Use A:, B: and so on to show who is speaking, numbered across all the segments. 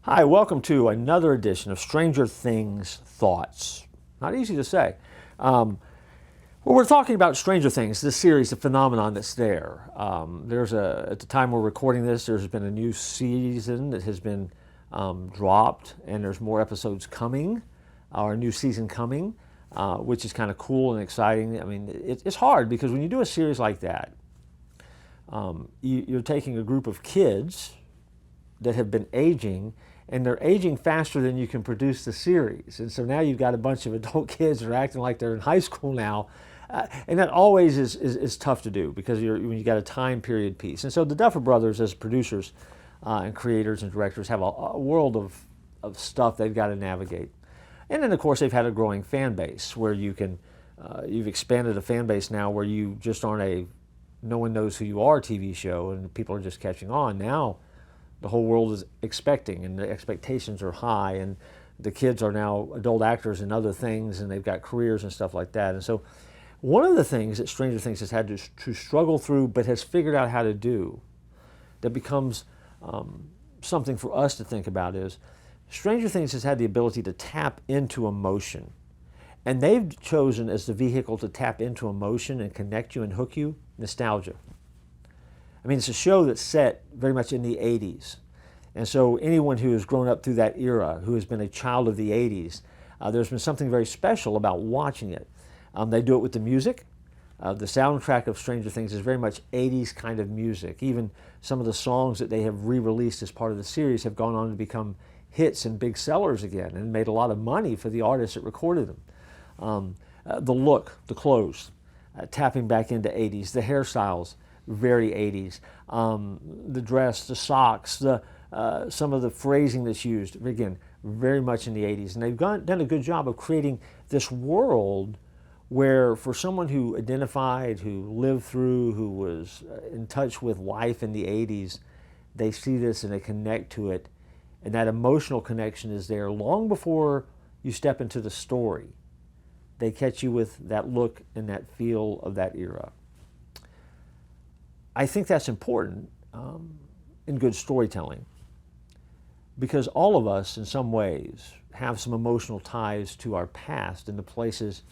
A: Hi, welcome to another edition of Stranger Things Thoughts. Not easy to say. Well, we're talking about Stranger Things, this series, the phenomenon that's there. At the time we're recording this, there's been a new season that has been dropped, and there's more episodes coming, or a new season coming, which is kind of cool and exciting. I mean, it's hard because when you do a series like that, you're taking a group of kids that have been aging, and they're aging faster than you can produce the series. And so now you've got a bunch of adult kids that are acting like they're in high school now. And that always is tough to do because when you got a time period piece. And so the Duffer Brothers, as producers and creators and directors, have a world of stuff they've got to navigate. And then, of course, they've had a growing fan base where you've expanded a fan base now where you just aren't a no one knows who you are TV show and people are just catching on. Now the whole world is expecting, and the expectations are high, and the kids are now adult actors in other things, and they've got careers and stuff like that. And so one of the things that Stranger Things has had to struggle through but has figured out how to do that becomes something for us to think about is Stranger Things has had the ability to tap into emotion. And they've chosen as the vehicle to tap into emotion and connect you and hook you, nostalgia. I mean, it's a show that's set very much in the 80s. And so anyone who has grown up through that era, who has been a child of the 80s, there's been something very special about watching it. They do it with the music. The soundtrack of Stranger Things is very much 80s kind of music. Even some of the songs that they have re-released as part of the series have gone on to become hits and big sellers again and made a lot of money for the artists that recorded them. The look, the clothes, tapping back into 80s, the hairstyles, very 80s. The dress, the socks, some of the phrasing that's used, again, very much in the 80s. And they've done a good job of creating this world where for someone who identified, who lived through, who was in touch with life in the 80s, they see this and they connect to it. And that emotional connection is there long before you step into the story. They catch you with that look and that feel of that era. I think that's important in good storytelling because all of us in some ways have some emotional ties to our past and the places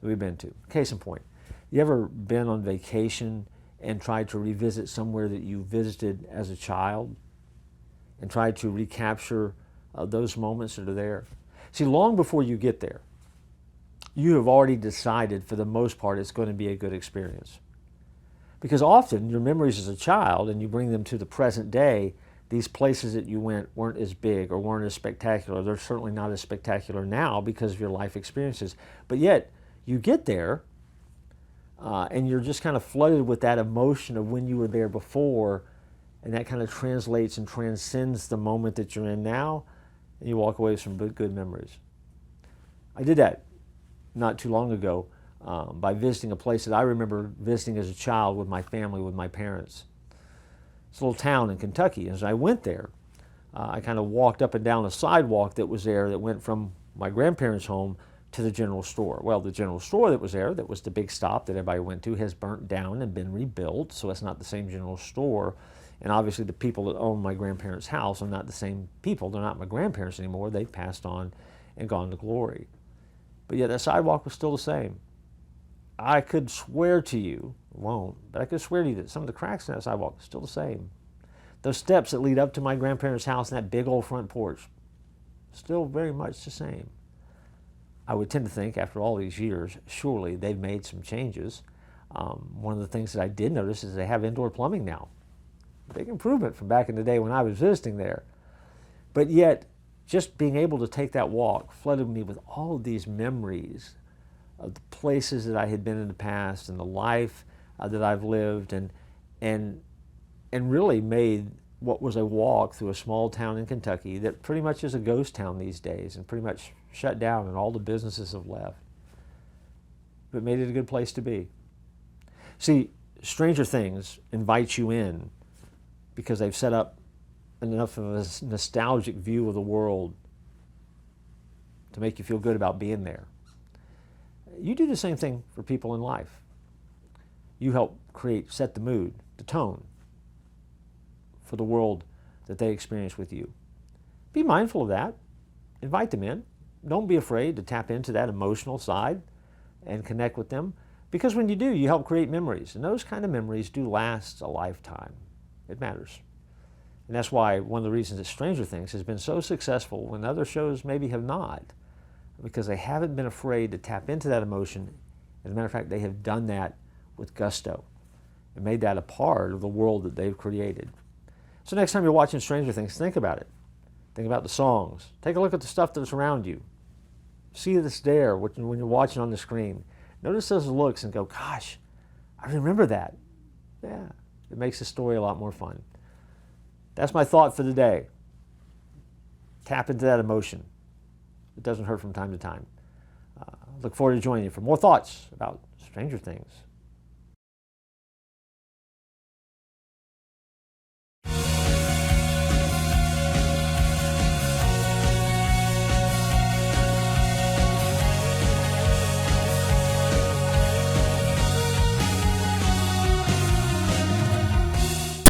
A: that we've been to. Case in point, you ever been on vacation and tried to revisit somewhere that you visited as a child and tried to recapture those moments that are there? See, long before you get there, you have already decided for the most part it's going to be a good experience. Because often your memories as a child and you bring them to the present day, these places that you went weren't as big or weren't as spectacular. They're certainly not as spectacular now because of your life experiences. But yet you get there and you're just kind of flooded with that emotion of when you were there before, and that kind of translates and transcends the moment that you're in now, and you walk away with some good memories. I did that not too long ago. By visiting a place that I remember visiting as a child with my family, with my parents. It's a little town in Kentucky. As I went there, I kind of walked up and down a sidewalk that was there that went from my grandparents' home to the general store. Well, the general store that was there, that was the big stop that everybody went to, has burnt down and been rebuilt, so it's not the same general store. And obviously the people that own my grandparents' house are not the same people. They're not my grandparents anymore. They've passed on and gone to glory. But yet that sidewalk was still the same. I could swear to you, won't, but I could swear to you that some of the cracks in that sidewalk are still the same. Those steps that lead up to my grandparents' house and that big old front porch, still very much the same. I would tend to think after all these years, surely they've made some changes. One of the things that I did notice is they have indoor plumbing now. Big improvement from back in the day when I was visiting there. But yet, just being able to take that walk flooded me with all of these memories of the places that I had been in the past and the life that I've lived, and really made what was a walk through a small town in Kentucky that pretty much is a ghost town these days and pretty much shut down and all the businesses have left, but made it a good place to be. See, Stranger Things invites you in because they've set up enough of a nostalgic view of the world to make you feel good about being there. You do the same thing for people in life. You help set the mood, the tone for the world that they experience with you. Be mindful of that. Invite them in. Don't be afraid to tap into that emotional side and connect with them. Because when you do, you help create memories. And those kind of memories do last a lifetime. It matters. And that's why one of the reasons that Stranger Things has been so successful when other shows maybe have not. Because they haven't been afraid to tap into that emotion. As a matter of fact, they have done that with gusto and made that a part of the world that they've created. So next time you're watching Stranger Things, think about it. Think about the songs. Take a look at the stuff that's around you. See that's there when you're watching on the screen. Notice those looks and go, gosh, I remember that. Yeah, it makes the story a lot more fun. That's my thought for today. Tap into that emotion. It doesn't hurt from time to time. Look forward to joining you for more thoughts about Stranger Things.